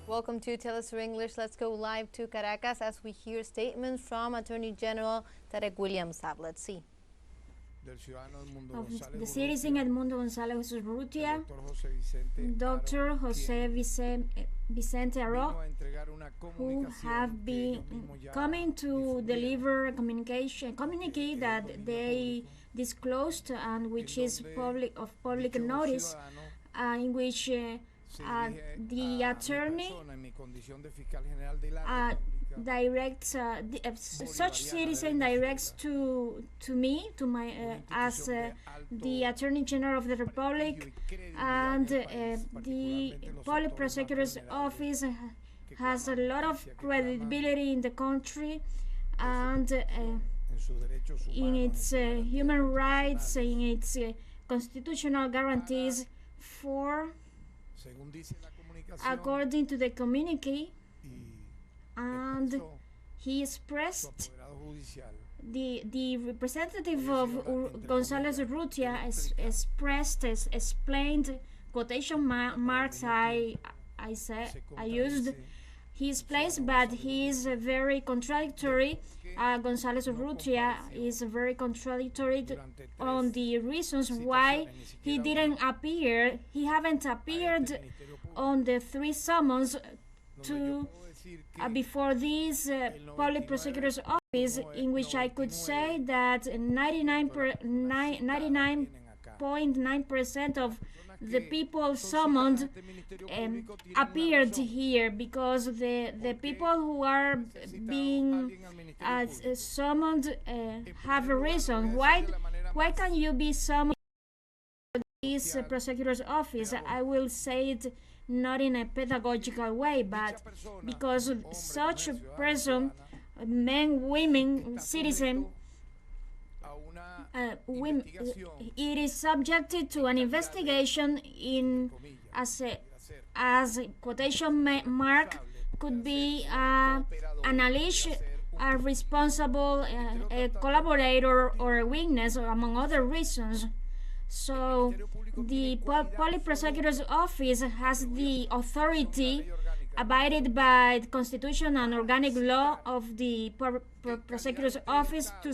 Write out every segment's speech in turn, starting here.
Welcome to teleSUR English. Let's go live to Caracas as we hear statements from Attorney General Tarek Saab. Let's see. Of the citizen Edmundo Gonzalez Urrutia, Dr. Jose Vicente Aro, who have been coming to deliver a communique that they disclosed and which is public notice, in which the attorney directs such citizen directs to me, to my as the Attorney General of the Republic, and the Public Prosecutor's Office has a lot of credibility in the country and in its human rights, in its constitutional guarantees for, according to the communique, and he expressed, the representative of Gonzalez Urrutia explained, quotation marks I used, he explains, but he is very contradictory. Gonzalez Urrutia is very contradictory on the reasons why he didn't appear. He haven't appeared on the 3 summons to before this Public Prosecutor's Office, in which I could say that 99.9% of the people summoned appeared here, because the people who are being summoned have a reason. Why can you be summoned to this prosecutor's office? I will say it not in a pedagogical way, but because such a person, men, women, citizen, women, it is subjected to an investigation in as quotation mark could be an alleged responsible, a collaborator or a witness, or among other reasons. So the Public Prosecutor's Office has the authority, abided by the Constitution and organic law of the Prosecutor's Office, to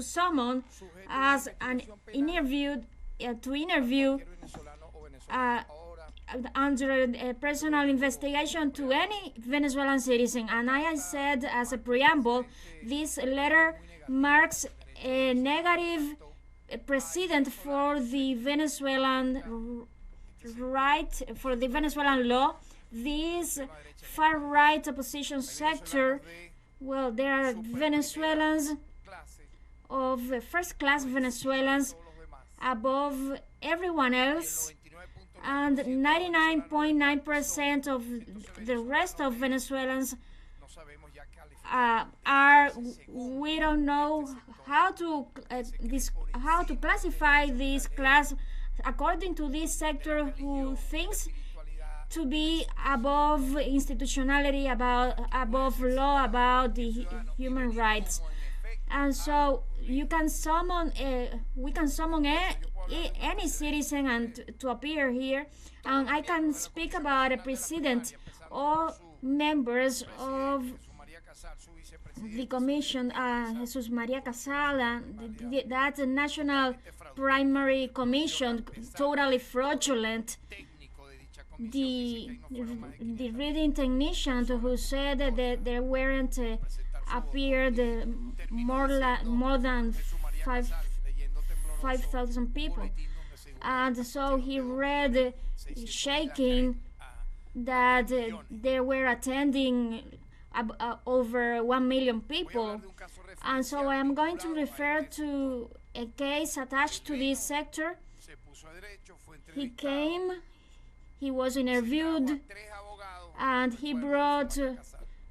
summon as an interview, under a personal investigation to any Venezuelan citizen. And I said as a preamble, this letter marks a negative precedent for the Venezuelan law. This far-right opposition sector, well, there are Venezuelans of first-class Venezuelans above everyone else, and 99.9% of the rest of Venezuelans we don't know how to classify this class according to this sector, who thinks to be above institutionality, above law, about the human rights. And so you can summon we can summon any citizen and to appear here, and I can speak about a president or members of the commission, Jesus Maria Casal, that National Primary Commission, totally fraudulent. The reading technician who said that there weren't appeared more than 5,000 people, and so he read shaking that they were attending over 1 million people. And so I am going to refer to a case attached to this sector. He came, he was interviewed, and he brought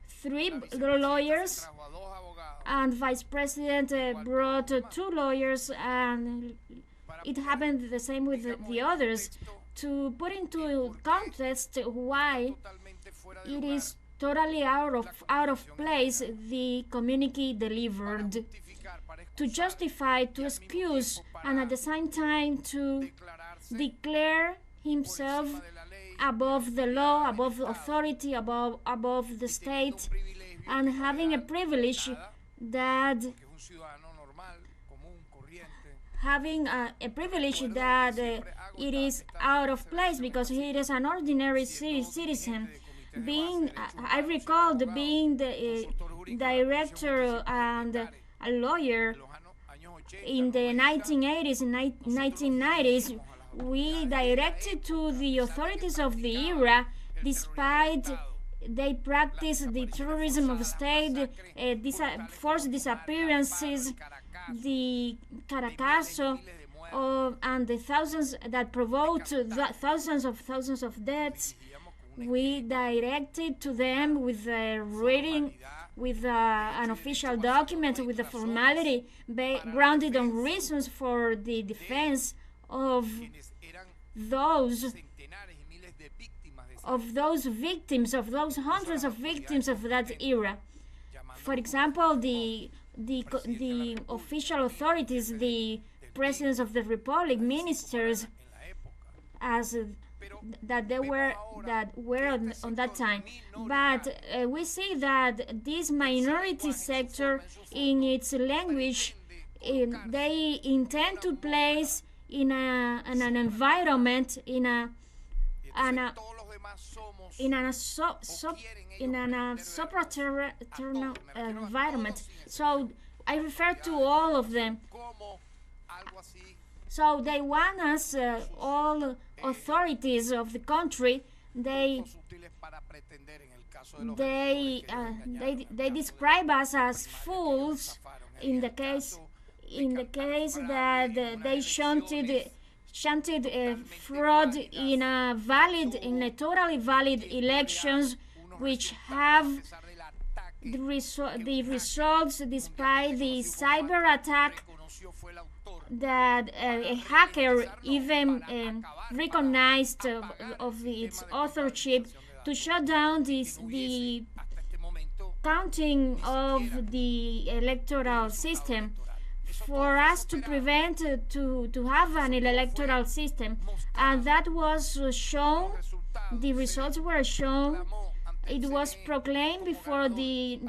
3 lawyers, and Vice President brought 2 lawyers, and it happened the same with the others. To put into context why it is totally out of place, the communique delivered, to justify, to excuse, and at the same time to declare himself above the law, above the authority, above the state, and having a privilege that it is out of place because he is an ordinary citizen. I recall being the director and a lawyer in the 1980s and 1990s. We directed to the authorities of the era, despite they practiced the terrorism of state, forced disappearances, the Caracazo, and the thousands that provoked thousands of deaths. We directed to them with a reading, with an official document, with a formality grounded on reasons for the defense of those victims, of those hundreds of victims of that era. For example, the official authorities, the presidents of the republic, ministers, as that were on that time. But we see that this minority sector, in its language, they intend to place in an environment, in a supraterrenal environment. So I refer to all of them. So they want us, all authorities of the country, they describe us as fools in the case that they shunted fraud in a totally valid elections, which have the results despite the cyber attack that a hacker even recognized of its authorship to shut down the counting of the electoral system, for us to prevent to have an electoral system. And that was shown, the results were shown. It was proclaimed before the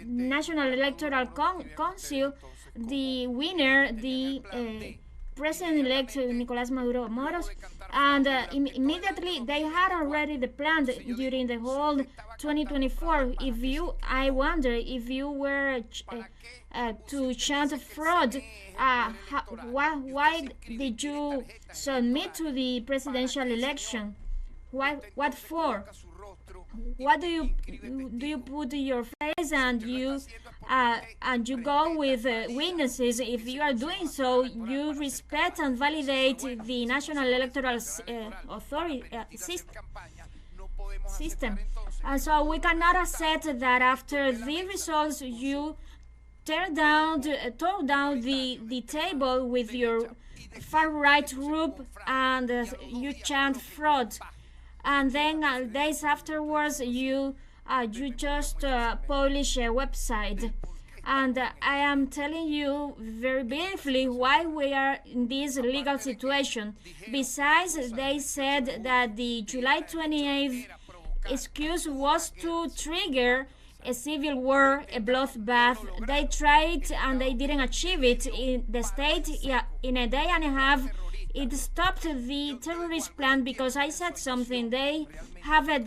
National Electoral Council, the winner, the President-elect Nicolás Maduro Moros, and immediately they had already the plan during the whole 2024. I wonder if you were to chant fraud, why did you submit to the presidential election? What for? What do you put in your face and you go with witnesses? If you are doing so, you respect and validate the National Electoral Authority system. And so we cannot accept that after the results you tore down the table with your far-right group and you chant fraud. And then days afterwards you just publish a website. And I am telling you very briefly why we are in this legal situation. Besides, they said that the July 28th excuse was to trigger a civil war, a bloodbath. They tried and they didn't achieve it. In the state, in a day and a half, it stopped the terrorist plan because I said something. They have a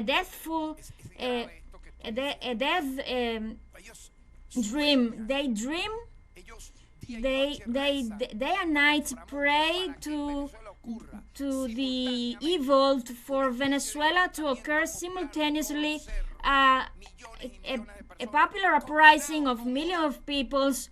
deathful dream. They dream. They day and night pray to the evil for Venezuela to occur simultaneously. A popular uprising of millions of peoples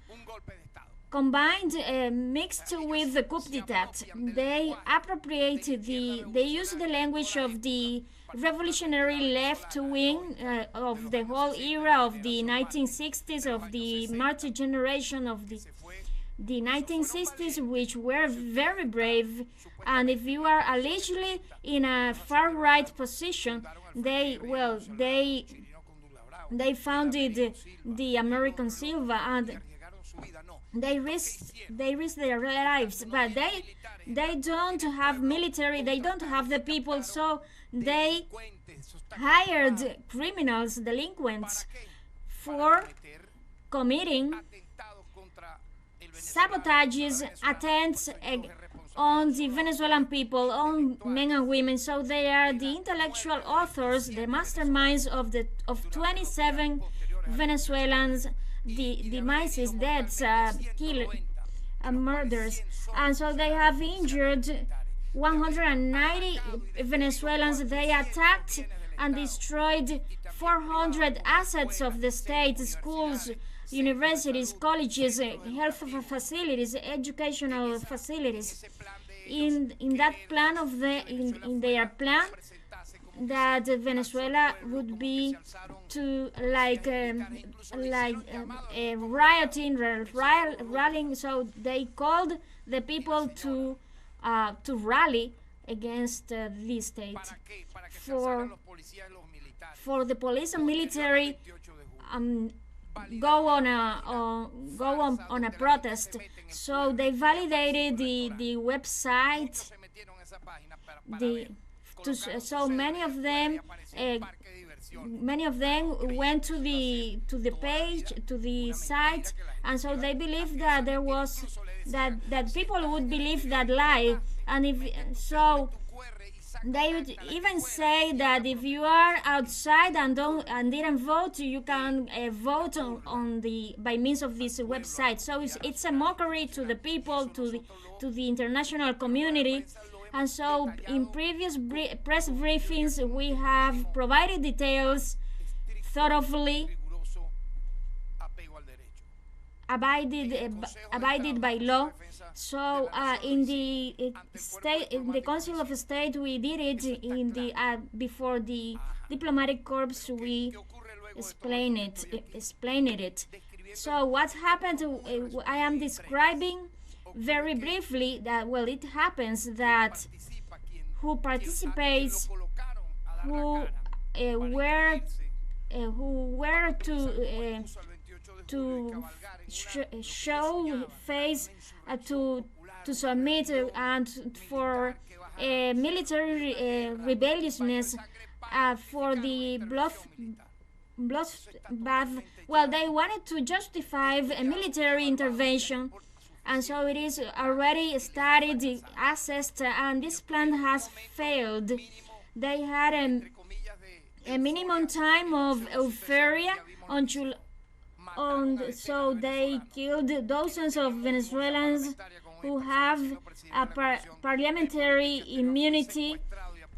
combined, mixed with the coup d'etat. They they use the language of the revolutionary left wing of the whole era of the 1960s, of the martyr generation of the 1960s, which were very brave. And if you are allegedly in a far-right position, they founded the American Silva, they risk their lives, but they don't have military, they don't have the people, so they hired criminals, delinquents, for committing sabotages, attempts on the Venezuelan people, on men and women. So they are the intellectual authors, the masterminds of 27 Venezuelans, the demises, deaths, murders, and so they have injured 190 Venezuelans. They attacked and destroyed 400 assets of the state, schools, universities, colleges, health facilities, educational facilities. In that plan of in their plan, that Venezuela would be to rallying. So they called the people to rally against the state, for the police and military go on a protest. So they validated the website. So many of them went to the page, to the site, and so they believed that there was that people would believe that lie, and if so, they would even say that if you are outside and didn't vote, you can vote on by means of this website. So it's a mockery to the people, to the international community. And so in previous press briefings we have provided details, thoroughly abided by law. So in the Council of State, we did it in the before the diplomatic corps. We explained it. So what happened? I am describing very briefly that, well, it happens that who participates, who were to show face, to submit and for military rebelliousness, for the bloodbath. Well, they wanted to justify a military intervention, and so it is already started, assessed, and this plan has failed. They had a minimum time of euphoria so they killed dozens of Venezuelans who have parliamentary immunity,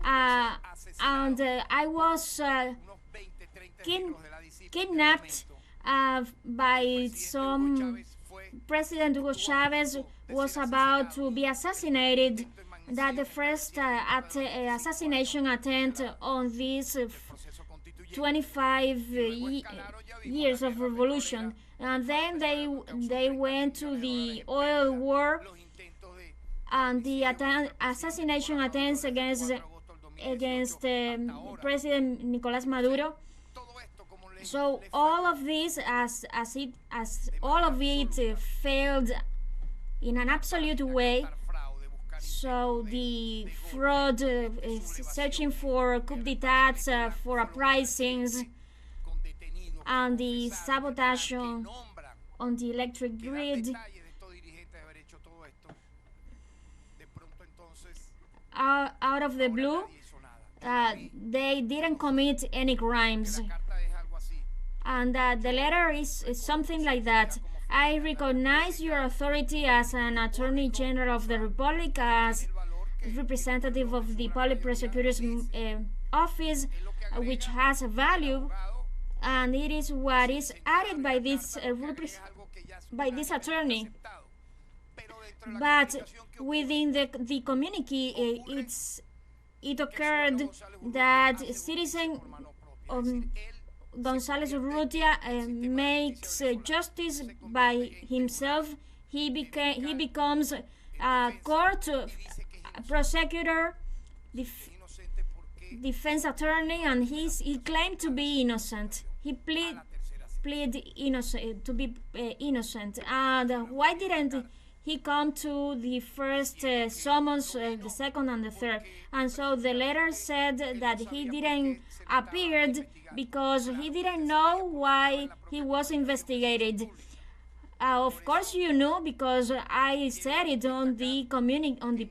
and I was kidnapped by some. President Hugo Chavez was about to be assassinated. That the first assassination attempt on these 25 years of revolution, and then they went to the oil war and the assassination attempts against President Nicolás Maduro. So all of this, as all of it failed in an absolute way. So the fraud, searching for coup d'états, for uprisings, and the sabotage on the electric grid. Out of the blue, they didn't commit any crimes. And the letter is something like that. I recognize your authority as an Attorney General of the Republic, as representative of the Public Prosecutor's Office, which has a value, and it is what is added by this attorney. But within the communique, it occurred that citizen Gonzalez Urrutia makes justice by himself. He becomes a court prosecutor, defense attorney, and he claimed to be innocent. plead innocent, to be innocent. And why didn't he come to the first summons, the second and the third? And so the letter said that he didn't appeared because he didn't know why he was investigated. Of course you know, because I said it on the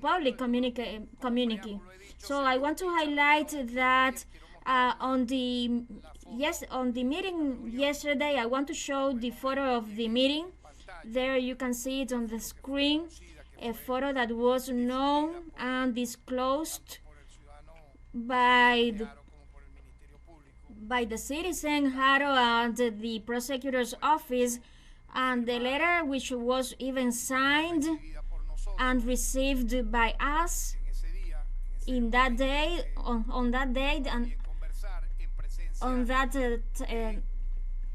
public community. So I want to highlight that on the meeting yesterday. I want to show the photo of the meeting. There you can see it on the screen, a photo that was known and disclosed by the citizen Haro and the prosecutor's office, and the letter, which was even signed and received by us in that day, on that date, and on that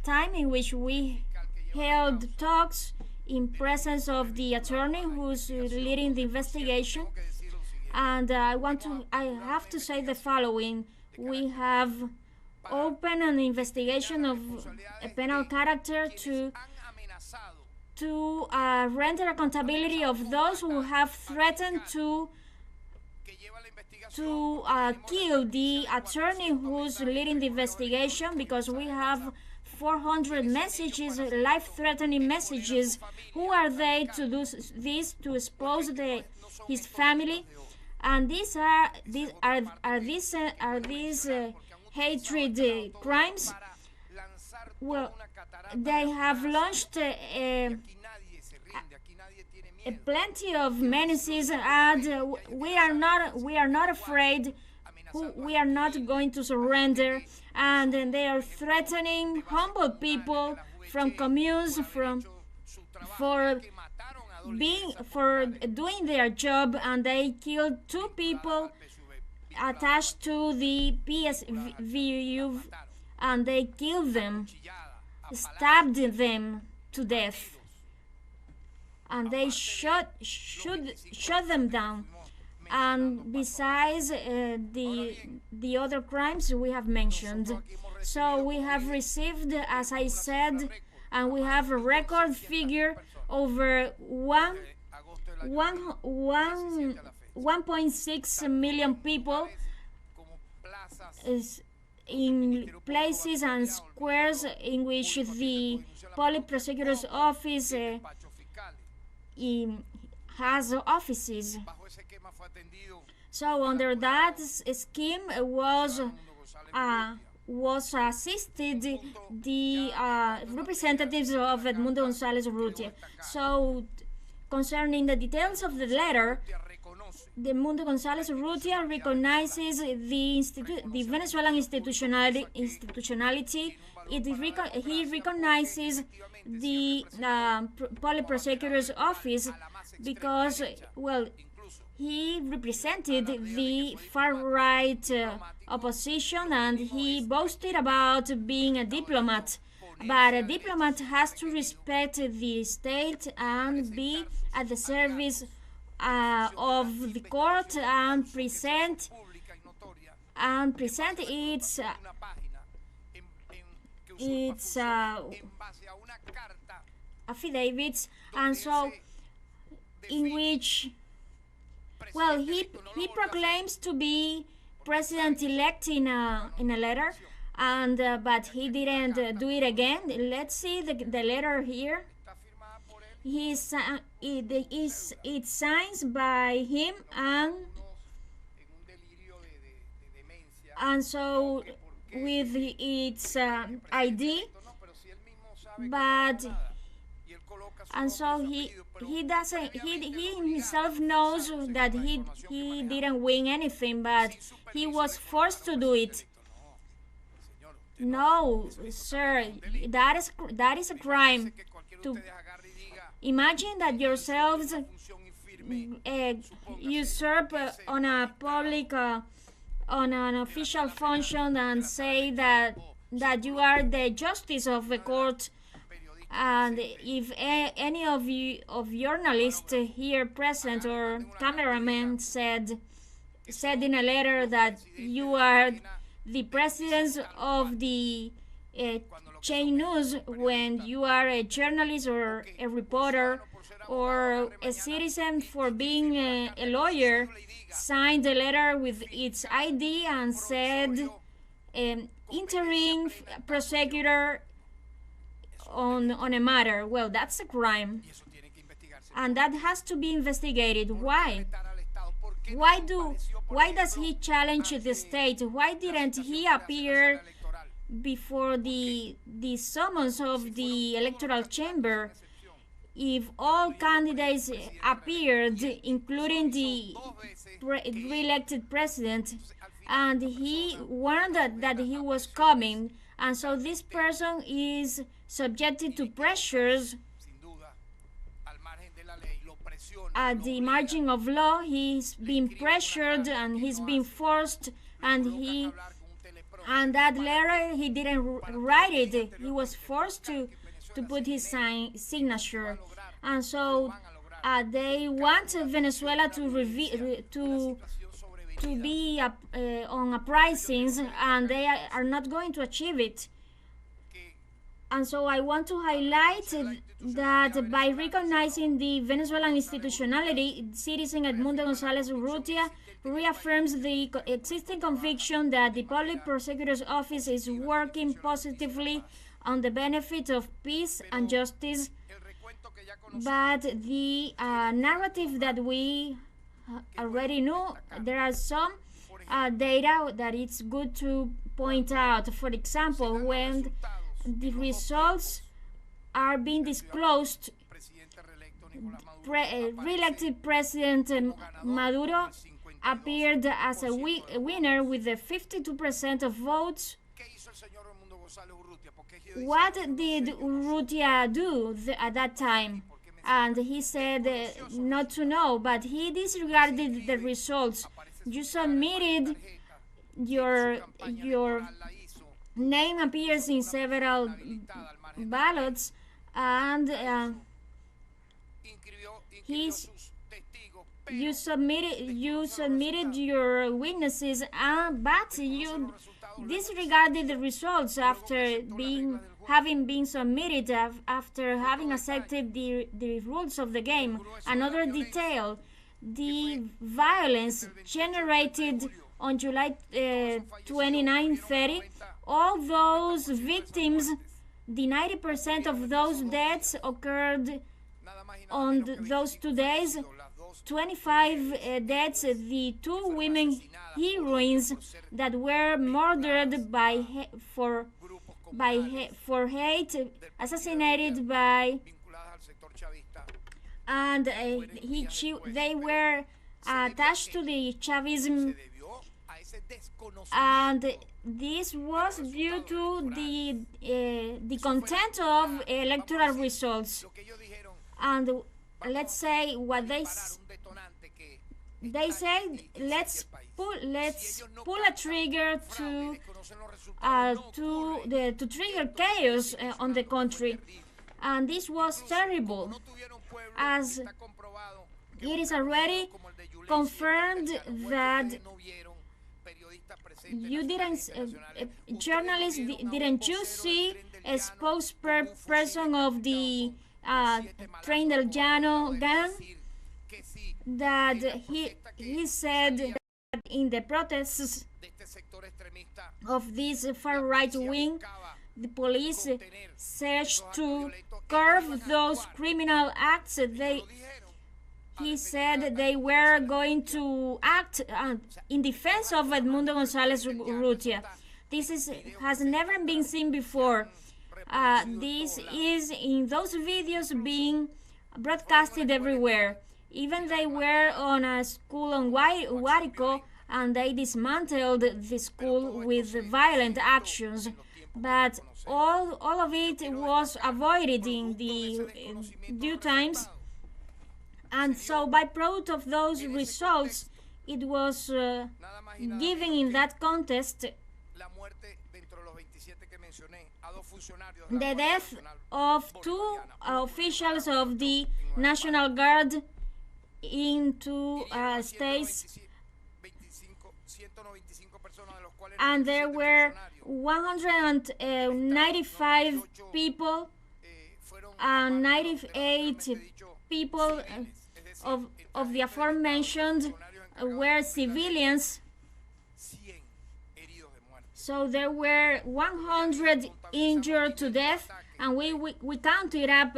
time in which we held talks in presence of the attorney who's leading the investigation. And I have to say the following: we have opened an investigation of a penal character to render accountability of those who have threatened to kill the attorney who's leading the investigation, because we have 400 messages, life-threatening messages. Who are they to do this, to expose his family? And these hatred crimes. Well, they have launched plenty of menaces, and we are not afraid. We are not going to surrender. And they are threatening humble people from communes for doing their job, and they killed 2 people attached to the PSVU, and they killed them, stabbed them to death, and they shut them down. And besides the other crimes we have mentioned. So we have received, as I said, and we have a record figure over 1.6 million people in places and squares in which the public prosecutor's office has offices. So under that scheme was assisted the representatives of Edmundo Gonzalez Urrutia. So concerning the details of the letter, Edmundo Gonzalez Urrutia recognizes the Venezuelan institutionality. He recognizes the public prosecutor's office because, well, he represented the far-right opposition, and he boasted about being a diplomat. But a diplomat has to respect the state and be at the service of the court and present its affidavits, and so in which, well, he proclaims to be president-elect in a letter, and but he didn't do it again. Let's see the letter here. It signs by him, and so with its ID, but and so he himself knows that he didn't win anything, but he was forced to do it. No, sir, that is a crime. To imagine that yourselves usurp on a public on an official function and say that you are the justice of the court. And if any of journalists here present or cameramen said in a letter that you are the president of the chain news when you are a journalist or a reporter or a citizen for being a lawyer signed a letter with its ID and said interim prosecutor on a matter. Well, that's a crime, and that has to be investigated. Why? Why does he challenge the state? Why didn't he appear before the summons of the electoral chamber? If all candidates appeared, including the re-elected president, and he warned that he was coming, and so this person is subjected to pressures at the margin of law. He's being pressured and he's being forced, and that letter he didn't write it. He was forced to put his signature, and so they want Venezuela to be on uprisings, and they are not going to achieve it. And so I want to highlight that by recognizing the Venezuelan institutionality, citizen Edmundo Gonzalez Urrutia reaffirms the existing conviction that the public prosecutor's office is working positively on the benefit of peace and justice. But the narrative that we already know, there are some data that it's good to point out. For example, when the results are being disclosed, re-elected President Maduro appeared as a winner with 52% of votes. What did Urrutia do at that time? And he said not to know, but he disregarded the results. You submitted your name appears in several ballots, and you submitted your witnesses, but you disregarded the results after having been submitted, after having accepted the rules of the game. Another detail: the violence generated on July 29-30, all those victims, the 90% of those deaths occurred on those 2 days. 25 deaths, the 2 women heroines that were murdered for hate, assassinated by, and they were attached to the Chavism, and this was due to the content of electoral results. And let's say what they said, let's pull a trigger to trigger chaos on the country, and this was terrible, as it is already confirmed that you didn't, journalists didn't you see a spokesperson of the Tren del Llano gang, that he said that in the protests of this far-right wing, the police searched to curb those criminal acts. He said they were going to act in defense of Edmundo Gonzalez Urrutia. This has never been seen before. This is in those videos being broadcasted everywhere. Even they were on a school on Guárico, and they dismantled the school with violent actions. But all of it was avoided in the due times. And so, by product of those results, it was given in that contest the death of 2 officials of the National Guard in 2 states, and there were 195 people, and 98 people of the aforementioned were civilians. So there were 100 injured to death, and we counted up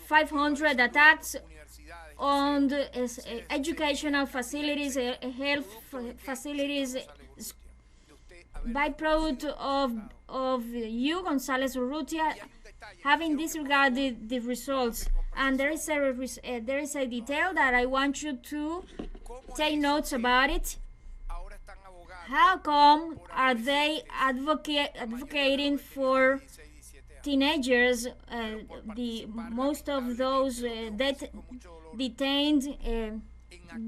500 attacks on the educational facilities, health facilities, byproduct of you, Gonzalez Urrutia, having disregarded the results. And there is a detail that I want you to take notes about it. How come are they advocating for teenagers, most of those detained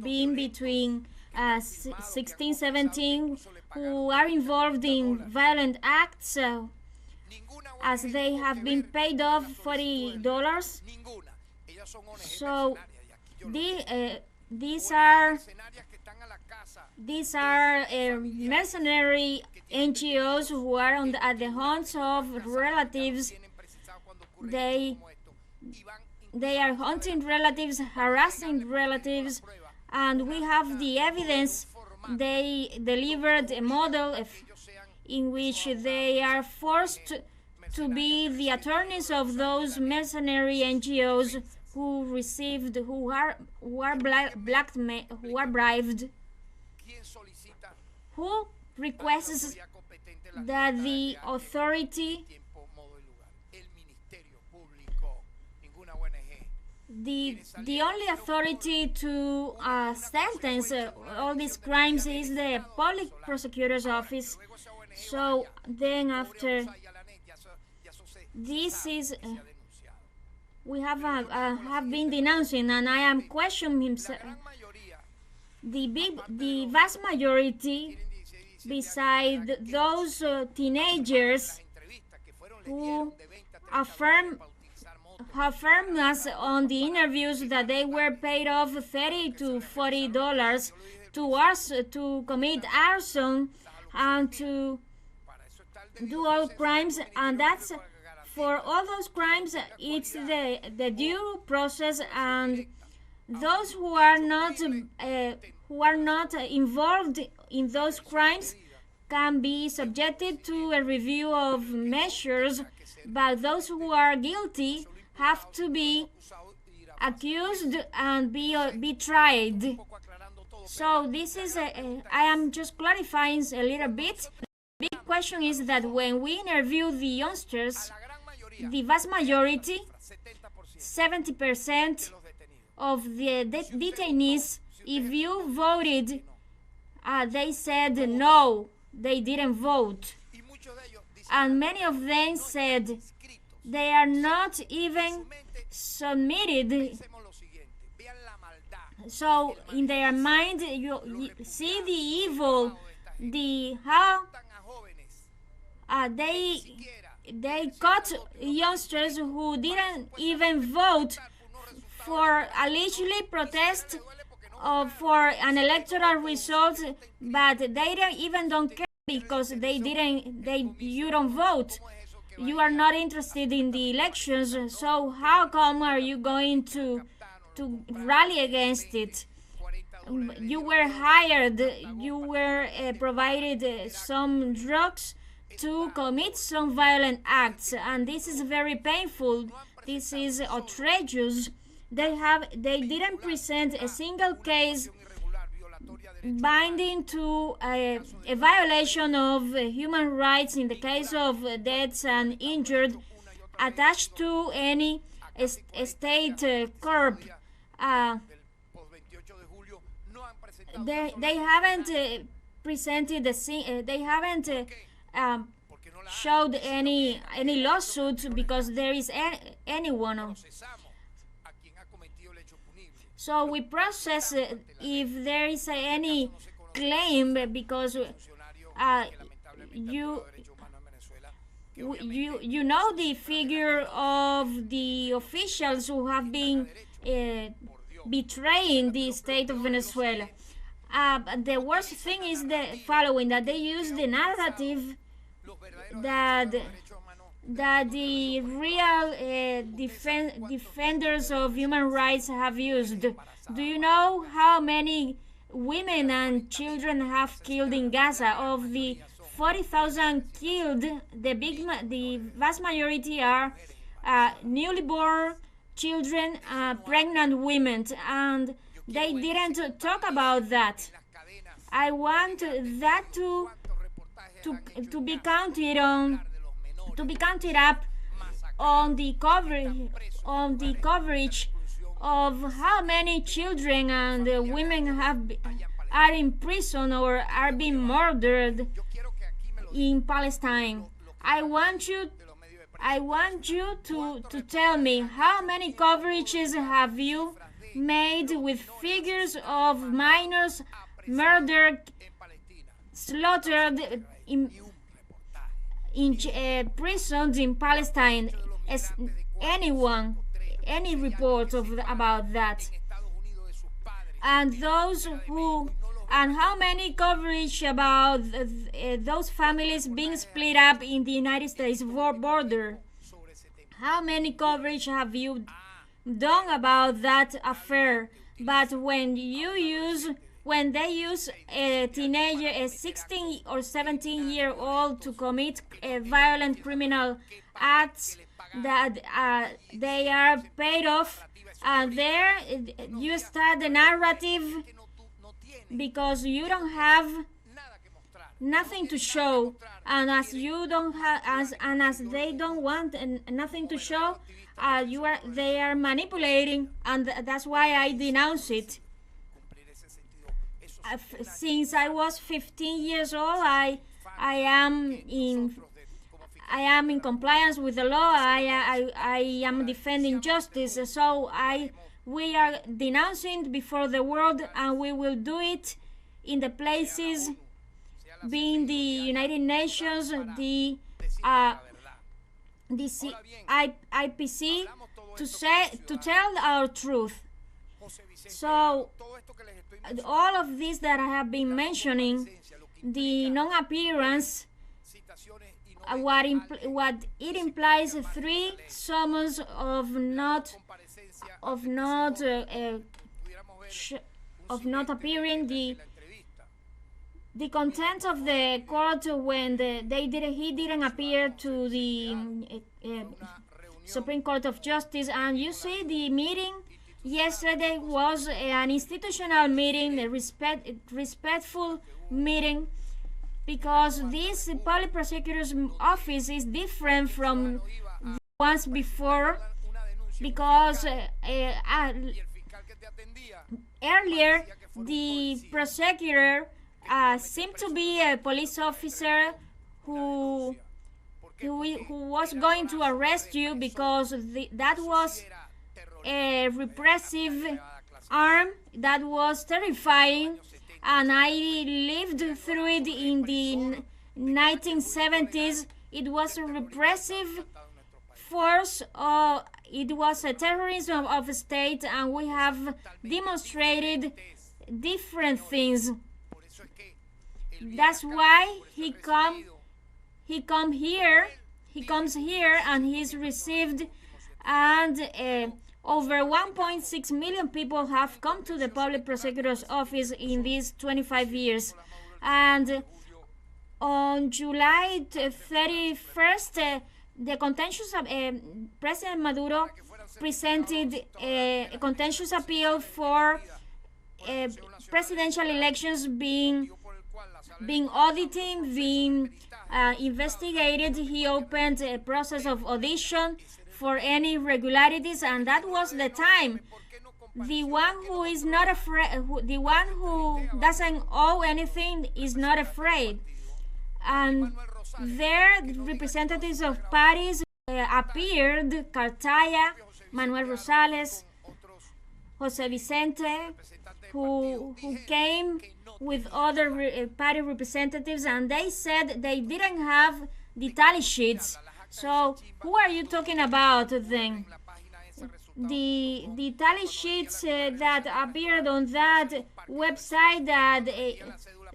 being between 16, 17, who are involved in violent acts, as they have been paid off $40. So these are mercenary NGOs who are at the haunts of relatives. They are hunting relatives, harassing relatives, and we have the evidence. They delivered a model in which they are forced to be the attorneys of those mercenary NGOs who are bribed, who requests that the authority, the only authority to sentence all these crimes is the public prosecutor's office. So then after this is we have been denouncing, and I am questioning himself. The vast majority, beside those teenagers who affirm us on the interviews that they were paid off $30 to $40 to commit arson and to do all crimes, and that's for all those crimes. It's the due process, and those who are not involved in those crimes can be subjected to a review of measures, but those who are guilty have to be accused and be tried. So this is I am just clarifying a little bit. The big question is that when we interview the youngsters, the vast majority, 70% of the detainees, if you voted, they said no, they didn't vote. And many of them said they are not even submitted. So in their mind, you see the evil, how they caught youngsters who didn't even vote for allegedly protest for an electoral result, but they don't care because you don't vote. You are not interested in the elections, so how come are you going to rally against it? You were hired, you were provided some drugs to commit some violent acts, and this is very painful. This is outrageous. They didn't present a single case binding to a violation of human rights in the case of deaths and injured attached to any state corp. They haven't presented they haven't showed any lawsuit because there is anyone. So we process if there is any claim, because you know the figure of the officials who have been betraying the state of Venezuela, The worst thing is the following: that they use the narrative that the real defenders of human rights have used. Do you know how many women and children have killed in Gaza? Of the 40,000 killed, the vast majority are newly born children, pregnant women, and they didn't talk about that. I want that to be counted on, to be counted up on the coverage of how many children and women are in prison or are being murdered in Palestine. I want you to tell me how many coverages have you made with figures of minors murdered, slaughtered in prisons in Palestine. As any report about that? And how many coverage about those families being split up in the United States border? How many coverage have you done about that affair? But when they use a teenager, a 16 or 17-year-old, to commit violent criminal acts that they are paid off, and there you start the narrative because you don't have nothing to show, and as you don't have, as they don't want nothing to show, they are manipulating, and that's why I denounce it. Since I was 15 years old, I am in compliance with the law. I am defending justice. So we are denouncing before the world, and we will do it in the places, being the United Nations, the IPC, to tell our truth. So all of this that I have been mentioning, the non-appearance, what it implies 3 summons of not appearing. The content of the court when he didn't appear to the Supreme Court of Justice. And you see, the meeting yesterday was an institutional meeting, a respectful meeting, because this public prosecutor's office is different from the ones before, because earlier the prosecutor seemed to be a police officer who was going to arrest you because that was a repressive arm that was terrifying, and I lived through it in the 1970s. It was a repressive force, it was a terrorism of a state, and we have demonstrated different things. That's why he comes here, and he's received, and over 1.6 million people have come to the public prosecutor's office in these 25 years. And on July 31st, the contentious President Maduro presented a contentious appeal for presidential elections being audited, being investigated. He opened a process of audition for any irregularities, and that was the time. The one who is not afraid, the one who doesn't owe anything, is not afraid. And there, representatives of parties appeared: Cartaya, Manuel Rosales, Jose Vicente, who came with other party representatives, and they said they didn't have the tally sheets. So who are you talking about then? The tally sheets that appeared on that website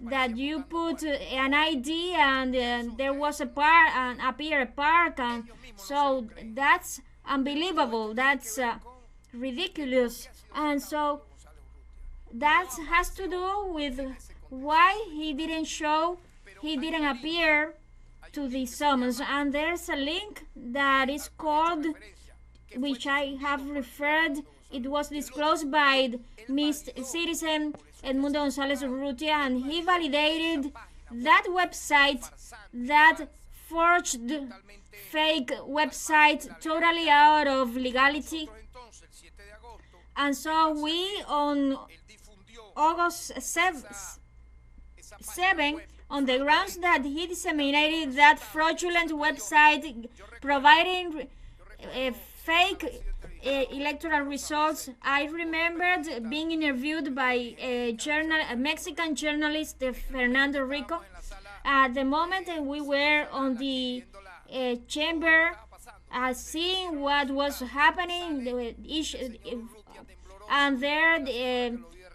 that you put an ID and there was a park and appear a park, and so that's unbelievable. That's ridiculous, and so that has to do with why he didn't appear to the summons. And there's a link that is called, which I have referred, it was disclosed by Mr. Citizen Edmundo Gonzalez Urrutia, and he validated that website, that forged fake website, totally out of legality. And so we, on August 7, on the grounds that he disseminated that fraudulent website providing fake electoral results, I remembered being interviewed by a Mexican journalist, Fernando Rico. At the moment we were on the chamber, seeing what was happening, and there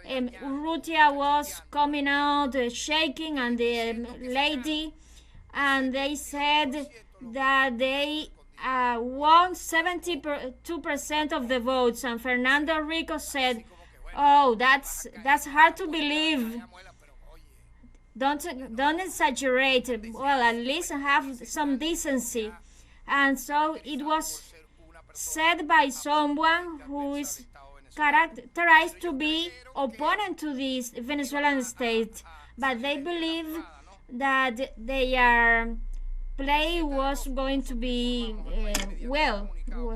Urrutia was coming out shaking, and the lady, and they said that they won 72% of the votes, and Fernando Rico said, "Oh, that's hard to believe. Don't exaggerate. Well, at least have some decency." And so it was said by someone who is characterized to be opponent to the Venezuelan state, but they believe that their play was going to be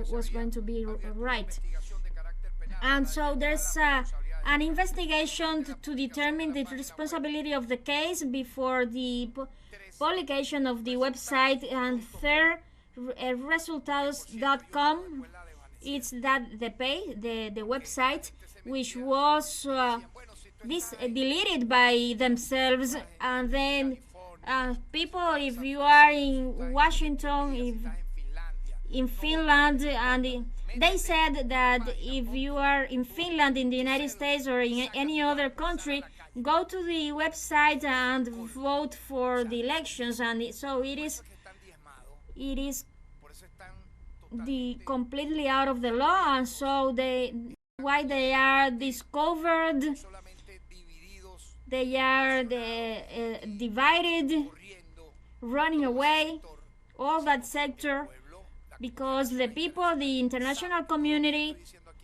was going to be right. And so there's an investigation to determine the responsibility of the case before the publication of the website, and resultados.com. It's that the website, which was deleted by themselves. And then people, if you are in Washington, in Finland, and they said that if you are in Finland, in the United States, or in any other country, go to the website and vote for the elections. And so it is completely out of the law, and so why they are discovered, they are divided, running away, all that sector, because the people, the international community,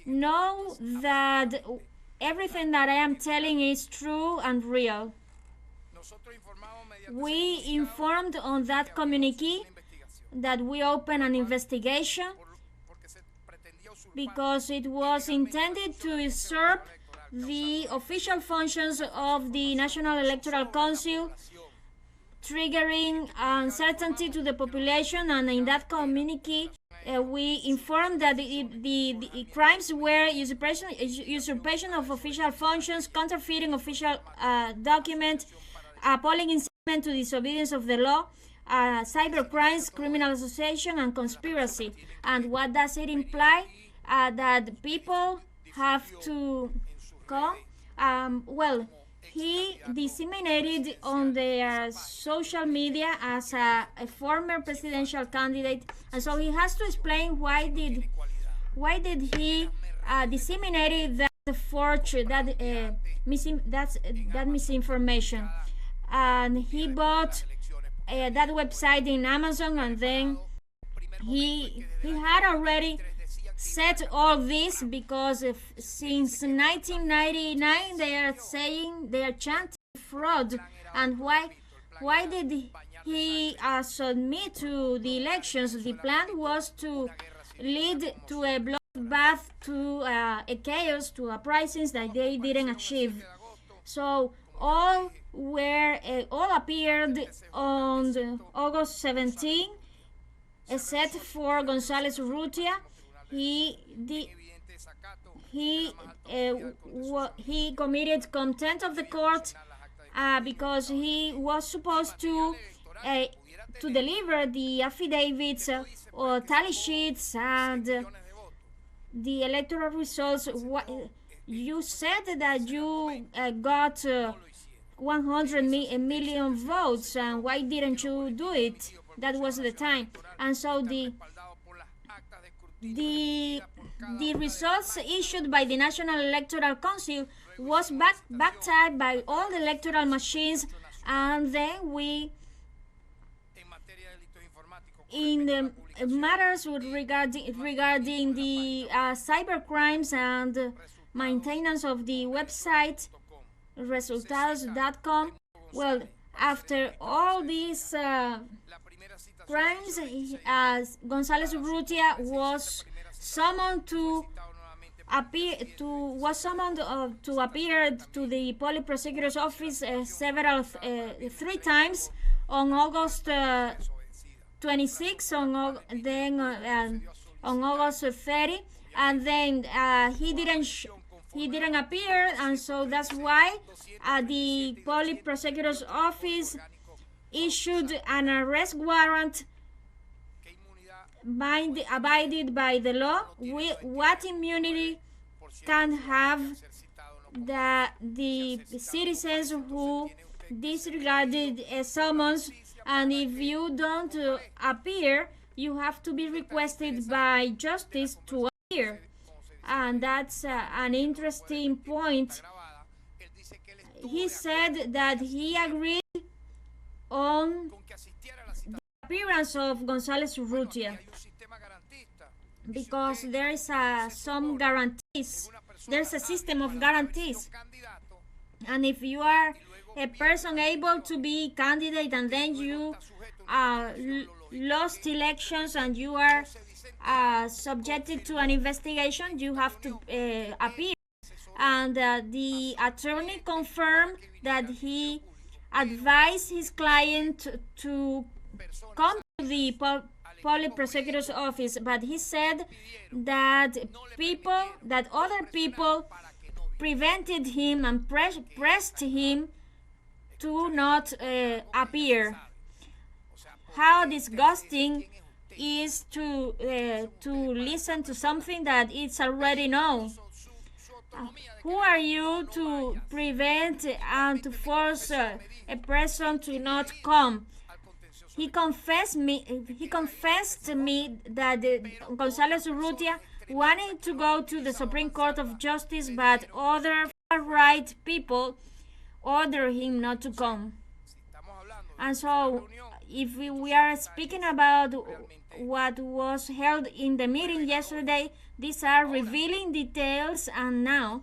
know that everything that I am telling is true and real. We informed on that communique that we open an investigation because it was intended to usurp the official functions of the National Electoral Council, triggering uncertainty to the population. And in that communique, we informed that the crimes were usurpation of official functions, counterfeiting official document, appalling incitement to disobedience of the law, cyber crimes, criminal association, and conspiracy. And what does it imply? That people have to come. Well, he disseminated on their social media as a former presidential candidate, and so he has to explain why did he disseminated that that misinformation. And he bought that website in Amazon, and then he had already said all this, because since 1999 they are saying, they are chanting fraud. And why did he submit to the elections? The plan was to lead to a bloodbath, to a chaos, to uprisings that they didn't achieve. So all appeared on August 17, except for Gonzalez Urrutia. He committed contempt of the court because he was supposed to deliver the affidavits or tally sheets and the electoral results You said that you got 100 million votes, and why didn't you do it? That was the time. And so the results issued by the National Electoral Council was backed by all the electoral machines, and then we, in the matters regarding the cyber crimes and maintenance of the website resultados.com, well, after all these crimes, Gonzalez Urrutia was summoned to appear to the public prosecutor's office three times on August 26, on August 30, and then he didn't appear, and so that's why the public prosecutor's office issued an arrest warrant abided by the law. What immunity can have the citizens who disregarded a summons, and if you don't appear, you have to be requested by justice to appear. And that's an interesting point. He said that he agreed on the appearance of Gonzalez Urrutia because there is some guarantees. There's a system of guarantees, and if you are a person able to be candidate and then you lost elections and you are subjected to an investigation, you have to appear. And the attorney confirmed that he advised his client to come to the public prosecutor's office, but he said that other people prevented him and pressed him to not appear. How disgusting is to listen to something that it's already known. Who are you to prevent and to force a person to not come? He confessed to me that Gonzalez Urrutia wanted to go to the Supreme Court of Justice, but other far-right people ordered him not to come. And so, if we are speaking about what was held in the meeting yesterday, these are revealing details, and now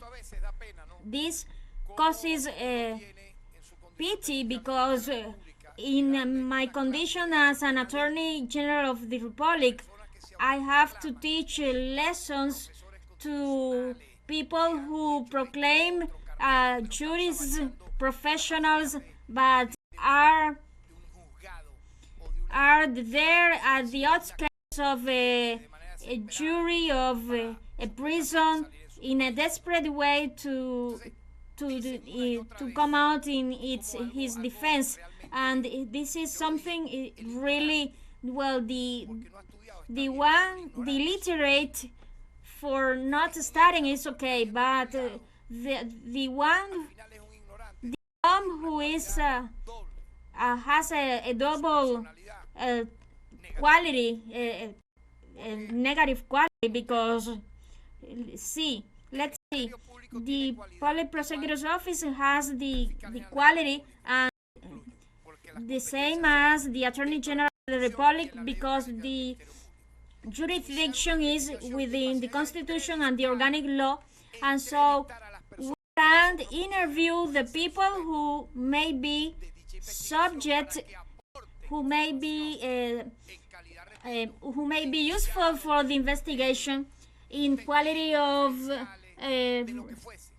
this causes pity because in my condition as an Attorney General of the Republic, I have to teach lessons to people who proclaim jurists, professionals, but are there at the outskirts of a jury, of a prison, in a desperate way to come out in his defense. And this is something really, well, the literate for not studying is okay, but the one who is has a double quality, negative quality, because let's see, the public prosecutor's office has the quality and the same as the Attorney General of the Republic, because the jurisdiction is within the Constitution and the organic law, and so we can interview the people who may be subject, who may be useful for the investigation in quality of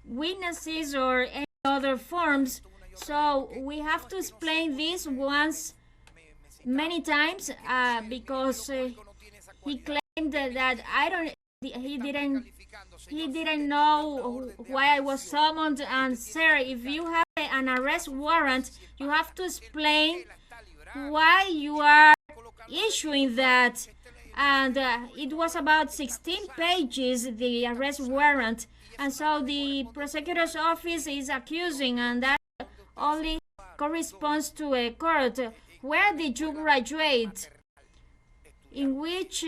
witnesses or any other forms. So we have to explain this once many times because he claimed that he didn't know why I was summoned. And sir, if you have an arrest warrant, you have to explain why you are issuing that. And it was about 16 pages, the arrest warrant, And so the prosecutor's office is accusing, and that only corresponds to a court. Where did you graduate? In which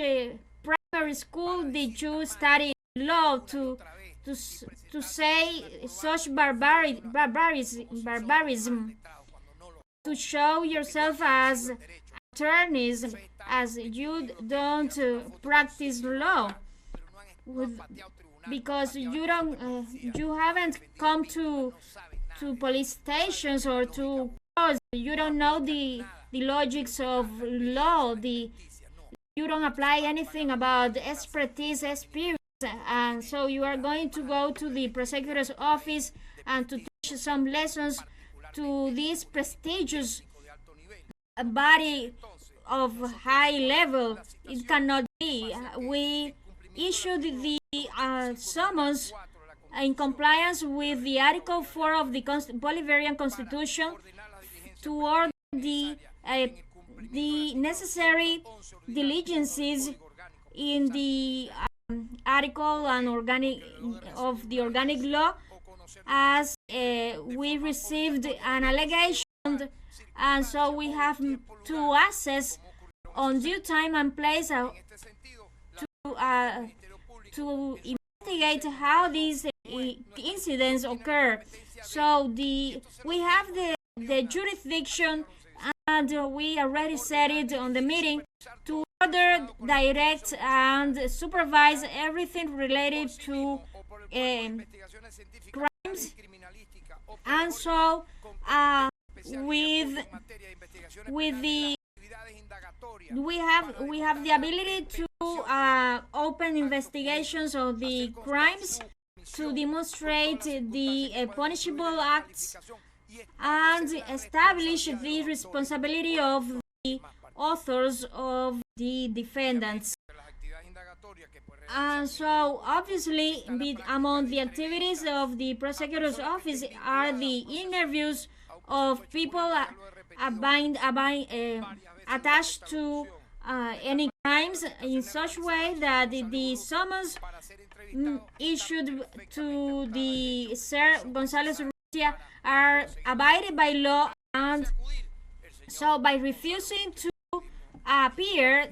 primary school did you study law to say such barbarism, to show yourself as attorneys, as you don't practice law, because you haven't come to police stations or to courts. You don't know the logics of law. You don't apply anything about expertise, experience, and so you are going to go to the prosecutor's office and to teach some lessons to this prestigious body of high level. It cannot be. We issued the summons in compliance with the Article 4 of the Bolivarian Constitution to order the necessary diligences in the article and organic law, as we received an allegation, and so we have to assess on due time and place to investigate how these incidents occur. So we have the jurisdiction, and we already said it on the meeting, to order, direct, and supervise everything related to crimes. And so with the we have the ability to open investigations of the crimes, to demonstrate the punishable acts, and establish the responsibility of the authors of the defendants. And so obviously among the activities of the prosecutor's office are the interviews of people attached to any crimes, in such way that the summons issued to the Sir Gonzalez Urrutia are abided by law, and so by refusing to appear,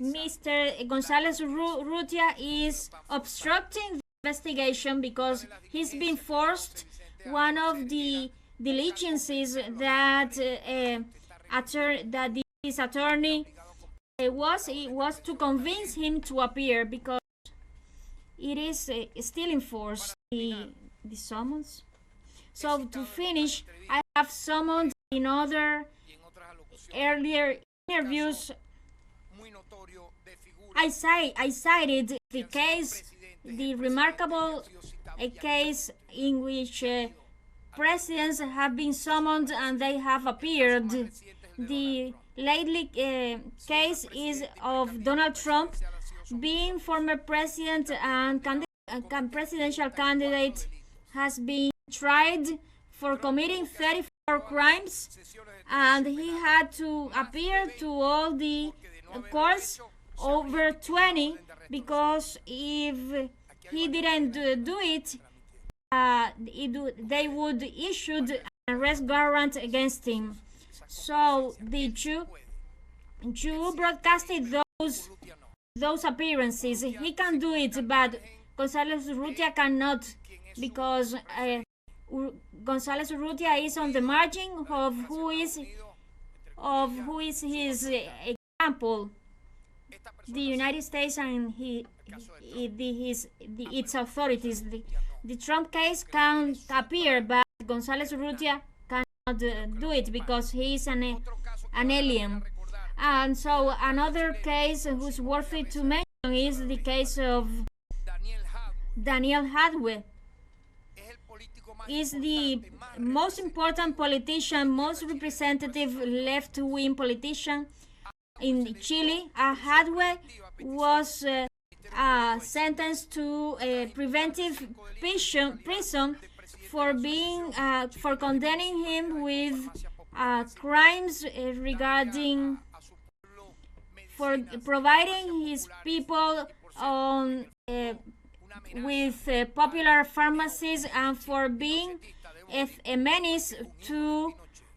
Mr. Gonzalez Urrutia is obstructing the investigation because he's been forced. One of the diligences that his attorney was to convince him to appear, because it is still in force, the summons. So to finish, I have summoned in other earlier interviews. I cited the case, the remarkable case in which presidents have been summoned and they have appeared. The lately case is of Donald Trump, being former president and presidential candidate, has been tried for committing 34 crimes, and he had to appear to all the courts, over 20, because if he didn't do it, they would issue an arrest warrant against him. So the Jew broadcasted those appearances. He can do it, but Gonzalez Urrutia cannot, because Gonzalez Urrutia is on the margin of who is his example. The United States and its authorities. The Trump case can appear, but Gonzalez Urrutia cannot do it because he is an alien. And so another case who's worthy to mention is the case of Daniel Hadwe. Is the most important politician, most representative left-wing politician in Chile. Hadwe was sentenced to a preventive prison for condemning him with crimes regarding for providing his people on with popular pharmacies and for being a menace to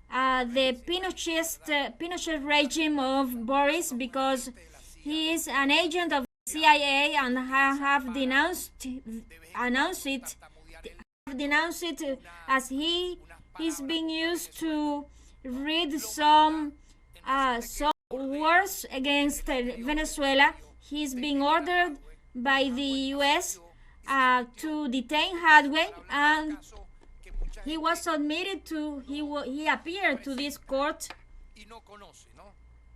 the Pinochet regime of Boris, because he is an agent of the CIA and have denounced it as he is being used to read some wars against Venezuela. He's being ordered by the U.S. To detain Hadwe, and he was admitted to. He appeared to this court.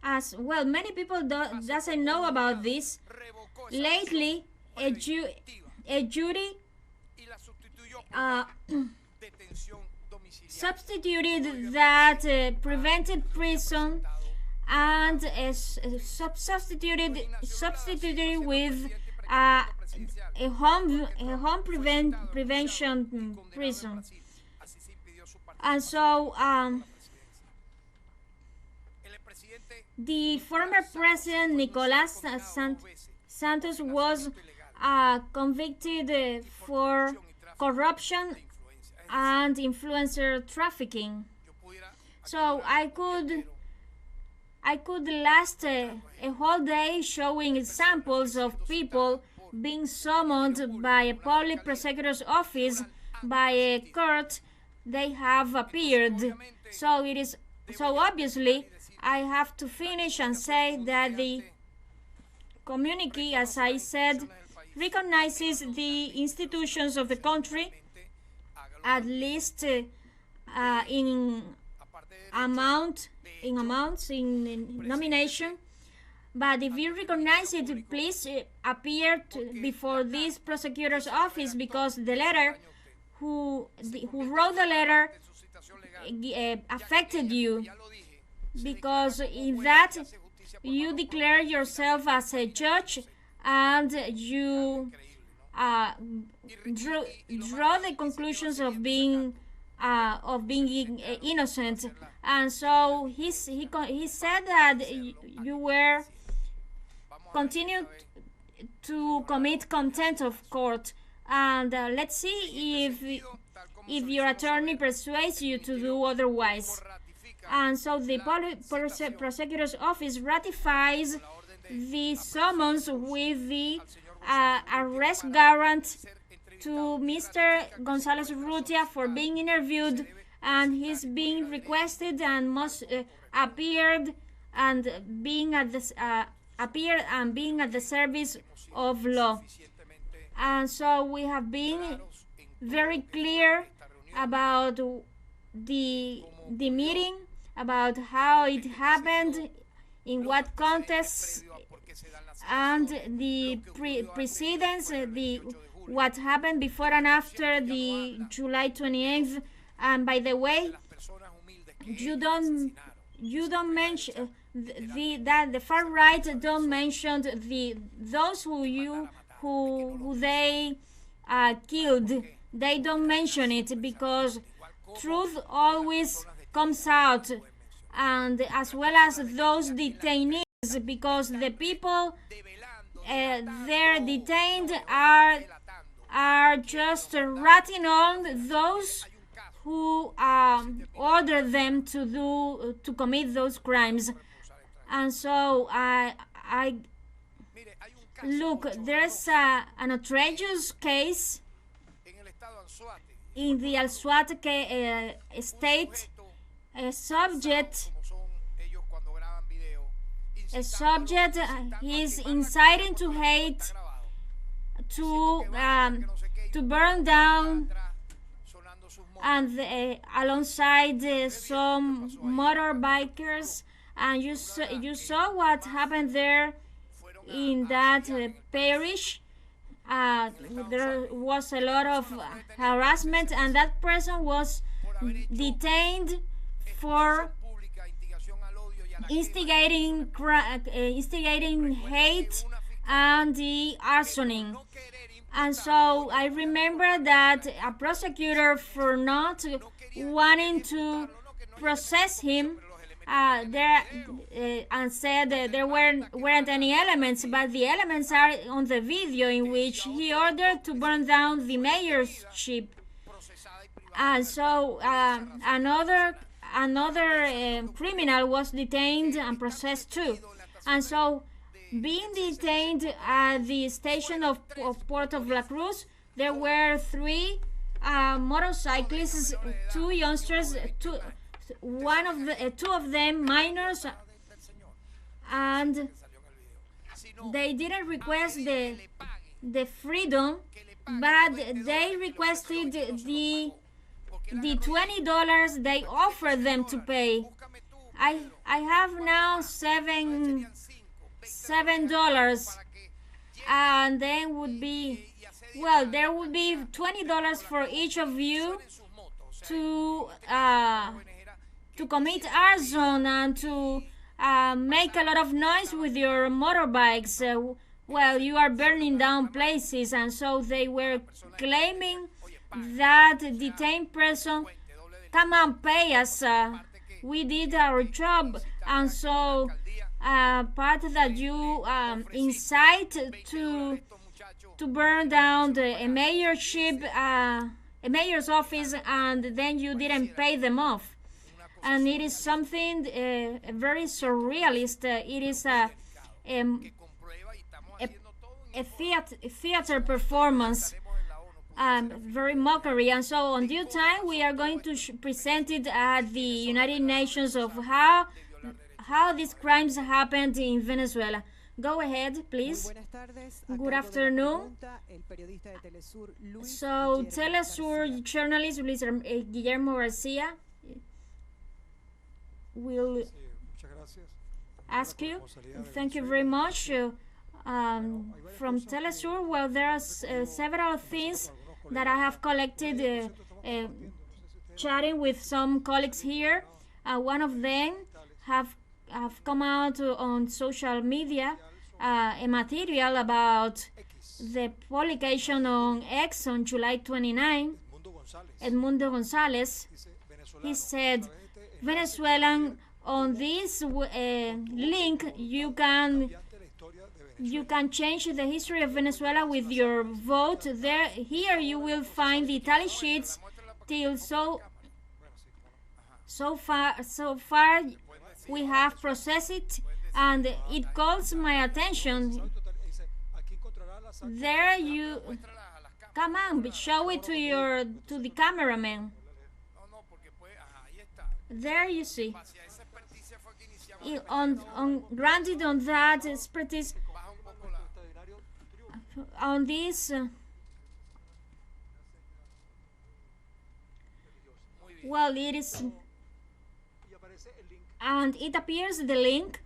As well, many people doesn't know about this. Lately, a jury substituted that prevented prison and substituted with a home prevention prison. And so the former president Nicolas Santos was convicted for corruption and influencer trafficking. So I could last a whole day showing examples of people being summoned by a public prosecutor's office, by a court. They have appeared. So obviously I have to finish and say that the communique, as I said, recognizes the institutions of the country, at least in nomination. But if you recognize it, please appear before this prosecutor's office, because the letter who wrote the letter affected you, because in that you declare yourself as a judge and you draw the conclusions of being innocent. And so he said that you were continued to commit contempt of court, and let's see if your attorney persuades you to do otherwise. And so the prosecutor's office ratifies the summons with the arrest warrant to Mr. Gonzalez Urrutia for being interviewed, and he's being requested and must appear and being at the service of law. And so we have been very clear about the meeting, about how it happened, in what context, and the precedents, what happened before and after the July 28th. And by the way, you don't mention that the far right don't mention those who they killed. They don't mention it, because truth always comes out, and as well as those detainees, because the people they're detained are just ratting on those who order them to commit those crimes. And so I look, there's an outrageous case in the Anzoátegui state. A subject is inciting to hate, to burn down, and alongside some motorbikers. And you saw what happened there in that parish. There was a lot of harassment, and that person was detained for instigating hate and the arsoning. And so I remember that a prosecutor, for not wanting to process him, and said there weren't any elements, but the elements are on the video in which he ordered to burn down the mayor's ship. And so another criminal was detained and processed too. And so, being detained at the station of Port of La Cruz, there were 3 motorcyclists, 2 youngsters, 2 of them minors, and they didn't request the freedom, but they requested the $20 they offered them to pay. I have now $7, and then would be, well, there would be $20 for each of you to commit arson and to make a lot of noise with your motorbikes. Well, you are burning down places, and so they were claiming that detained person, come on, pay us. We did our job, and so part that you incite to burn down a mayorship, a mayor's office, and then you didn't pay them off. And it is something very surrealist. It is a theater performance. Very mockery, and so on due time we are going to present it at the United Nations of how these crimes happened in Venezuela. Go ahead, please. Good afternoon. So, teleSUR journalist Guillermo Garcia will ask you. Thank you very much. From teleSUR, well, there are several things that I have collected chatting with some colleagues here. One of them have come out on social media a material about the publication on X on July 29. Edmundo Gonzalez, he said, Venezuelan, on this link you can change the history of Venezuela with your vote. Here you will find the tally sheets till so far we have processed it, and it calls my attention. There you come on, show it to the cameraman. There you see. Granted on that expertise. On this, well, it is, and it appears the link.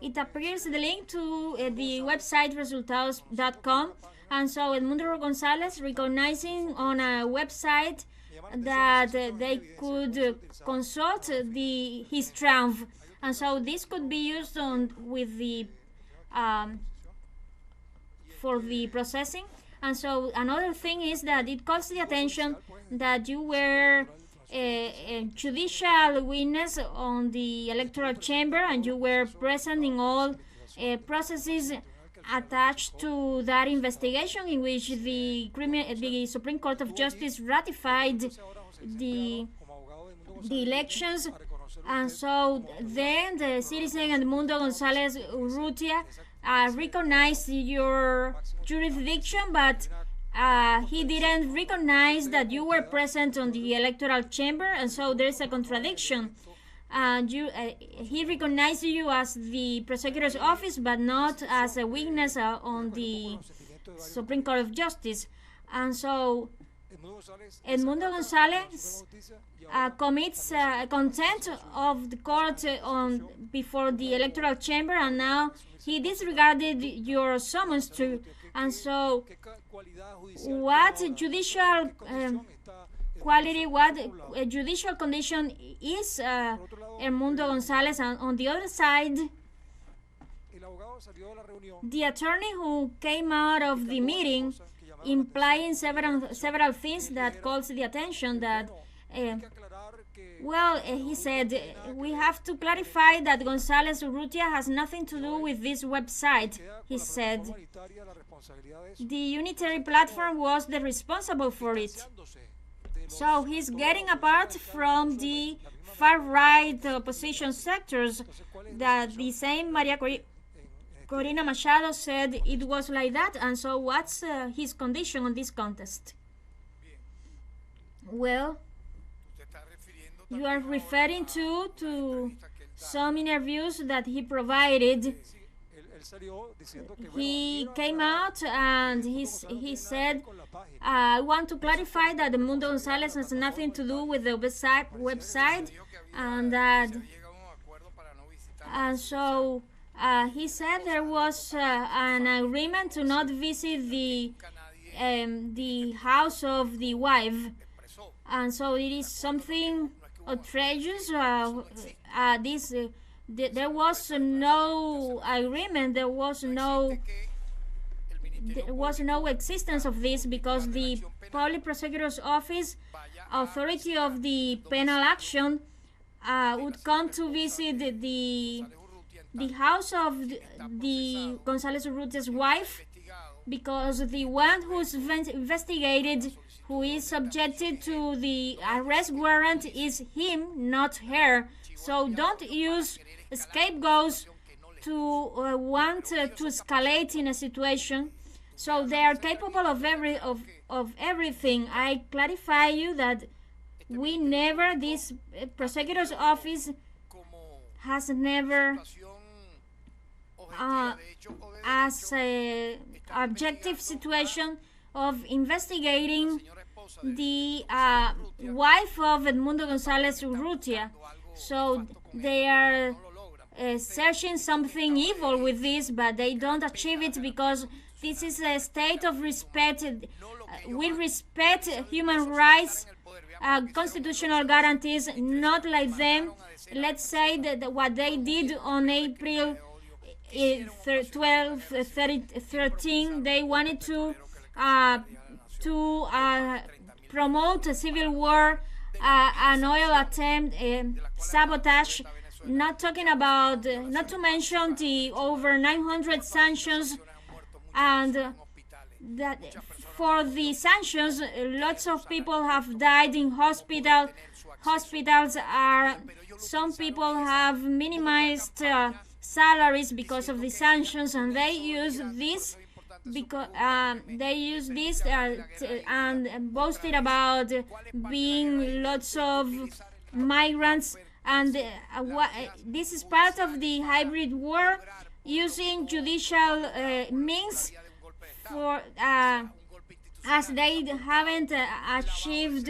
It appears the link to the website resultados.com, and so Edmundo Gonzalez recognizing on a website that they could consult his triumph. And so this could be used with the for the processing. And so another thing is that it calls the attention that you were a judicial witness on the electoral chamber, and you were present in all processes attached to that investigation in which the Supreme Court of Justice ratified the elections. And so then the citizen Edmundo Gonzalez Urrutia recognized your jurisdiction, but he didn't recognize that you were present on the electoral chamber, and so there's a contradiction. And he recognized you as the prosecutor's office, but not as a witness on the Supreme Court of Justice. And so Edmundo Gonzalez commits contempt of the court before the electoral chamber, and now he disregarded your summons to. And so, what judicial quality, what judicial condition is Edmundo Gonzalez? And on the other side, the attorney who came out of the meeting implying several things that calls the attention, that He said, we have to clarify that González Urrutia has nothing to do with this website. He said, the unitary platform was the responsible for it. So he's getting apart from the far-right opposition sectors that the same Maria Corina Machado said it was like that. And so what's his condition on this contest? Well, you are referring to some interviews that he provided. He came out and he said, I want to clarify that Edmundo Gonzalez has nothing to do with the website, and so he said there was an agreement to not visit the house of the wife, and so it is something outrageous. There was no agreement. There was no existence of this, because the public prosecutor's office, authority of the penal action, would come to visit the house of the González Urrutia's wife, because the one who's investigated, who is subjected to the arrest warrant, is him, not her. So don't use scapegoats to want to escalate in a situation. So they are capable of everything. I clarify you that we never, this prosecutor's office has never, as a objective situation of investigating the wife of Edmundo González Urrutia. So they are searching something evil with this, but they don't achieve it, because this is a state of respect. We respect human rights, constitutional guarantees, not like them. Let's say that what they did on April 13, they wanted to promote a civil war, an oil attempt, sabotage. Not talking about, not to mention the over 900 sanctions, and that for the sanctions, lots of people have died in hospital. Hospitals are, some people have minimized salaries because of the sanctions, and they use this because and boasted about being lots of migrants. And this is part of the hybrid war, using judicial means for as they haven't achieved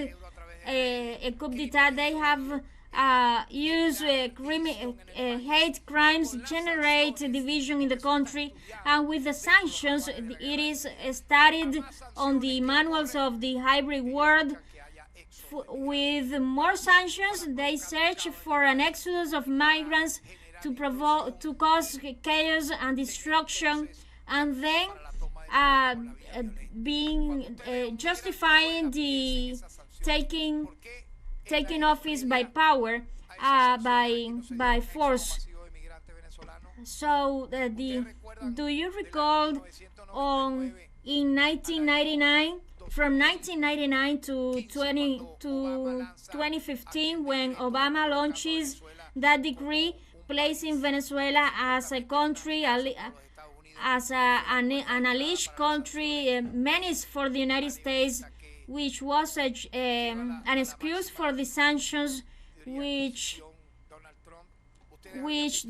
a coup d'etat. They have used hate crimes, generate division in the country, and with the sanctions, it is studied on the manuals of the hybrid world. With more sanctions, they search for an exodus of migrants to cause chaos and destruction, and then justifying the taking office by power, by force. So do you recall in 1999? From 1999 to 2015, when Obama launches that decree placing Venezuela as a country, as an alleged country, menace for the United States, which was an excuse for the sanctions, which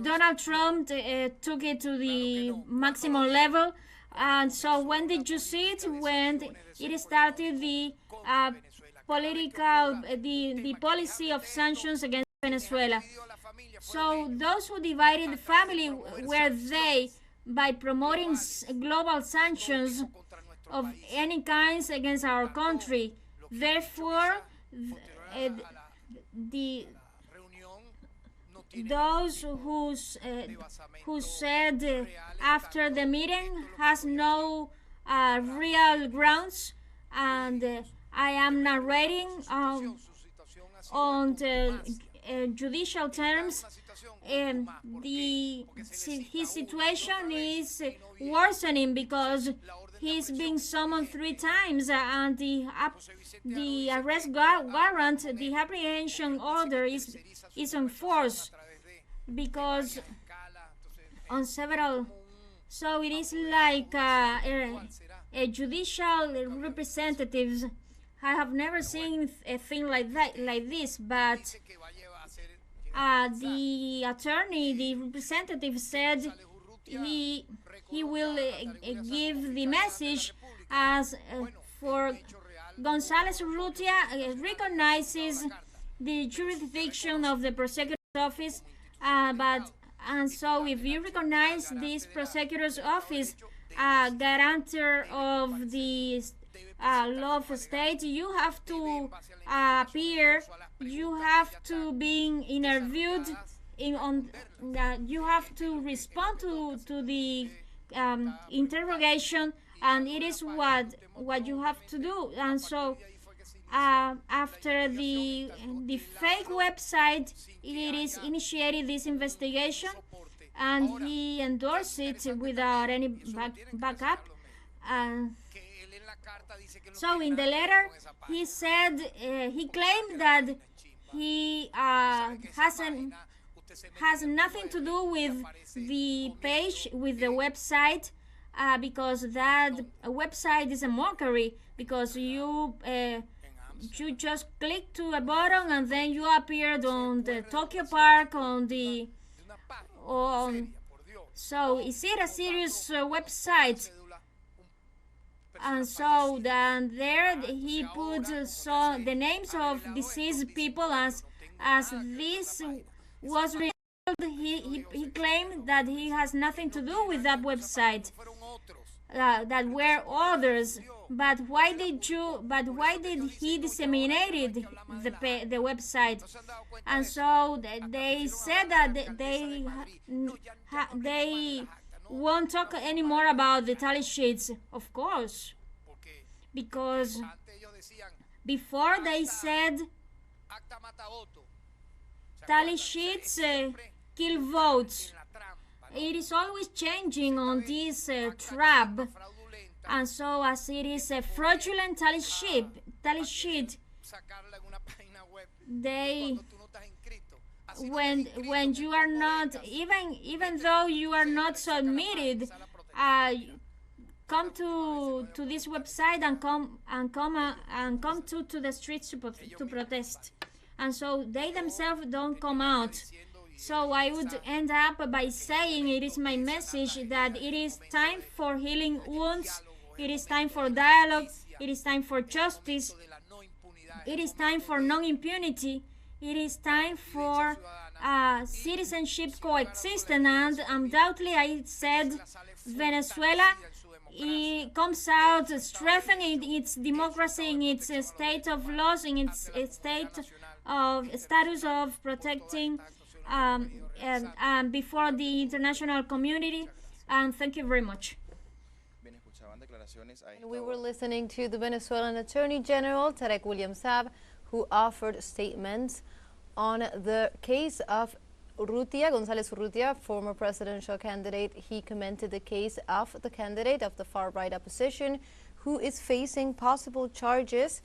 Donald Trump took it to the maximum level. And so when did you see it? When it started the policy of sanctions against Venezuela. So those who divided the family were they, by promoting global sanctions of any kinds against our country. Therefore, those who said after the meeting has no real grounds, and I am narrating on the judicial terms, his situation is worsening because he's being summoned 3 times, and the arrest warrant, the apprehension order is on force because on several. So it is like a judicial representatives. I have never seen a thing like this, but the attorney, the representative, said he will give the message as for Gonzalez Urrutia recognizes the jurisdiction of the prosecutor's office, and so if you recognize this prosecutor's office guarantor of the law of state, you have to appear, you have to be interviewed you have to respond to the interrogation, and it is what you have to do. And so after the fake website, it is initiated this investigation, and he endorsed it without any backup. So in the letter, he said he claimed that he has nothing to do with the page, with the website, because that website is a mockery, because you just click to a button and then you appeared on the Tokyo Park so is it a serious website? And so then there he put the names of deceased people as this was revealed. He claimed that he has nothing to do with that website, that were others. But why did he disseminated the website? And so they said that they won't talk anymore about the tally sheets, of course, because before they said tally sheets kill votes. It is always changing on this trap, and so as it is a fraudulent tally sheet, they when you are not, even though you are not submitted, come to this website and come to the streets to protest, and so they themselves don't come out. So I would end up by saying it is my message that it is time for healing wounds, it is time for dialogue, it is time for justice, it is time for non-impunity, it is time for citizenship coexistence, and undoubtedly I said Venezuela comes out strengthening its democracy, in its state of laws, in its state of status of protecting before the international community. And thank you very much. We were listening to the Venezuelan Attorney General, Tarek Saab, who offered statements on the case of Gonzalez Urrutia, former presidential candidate. He commented the case of the candidate of the far-right opposition, who is facing possible charges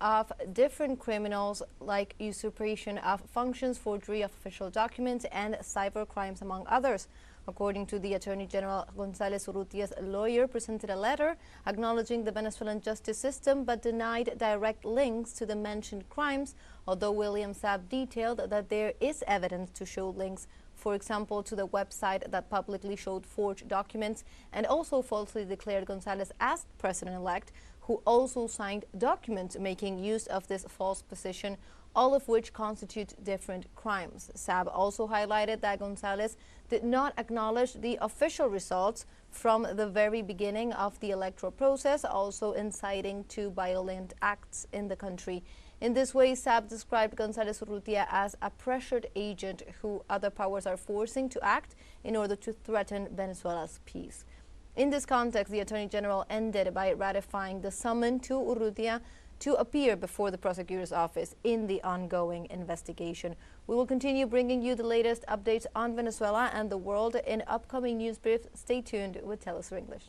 of different criminals like usurpation of functions, forgery of official documents, and cyber crimes, among others. According to the Attorney General, Gonzalez Urrutia's lawyer presented a letter acknowledging the Venezuelan justice system but denied direct links to the mentioned crimes, although Saab detailed that there is evidence to show links, for example, to the website that publicly showed forged documents and also falsely declared Gonzalez as president-elect, who also signed documents making use of this false position, all of which constitute different crimes. Saab also highlighted that Gonzalez did not acknowledge the official results from the very beginning of the electoral process, also inciting to violent acts in the country. In this way, Saab described Gonzalez Urrutia as a pressured agent who other powers are forcing to act in order to threaten Venezuela's peace. In this context, the Attorney General ended by ratifying the summon to Urrutia to appear before the prosecutor's office in the ongoing investigation. We will continue bringing you the latest updates on Venezuela and the world in upcoming news briefs. Stay tuned with teleSUR English.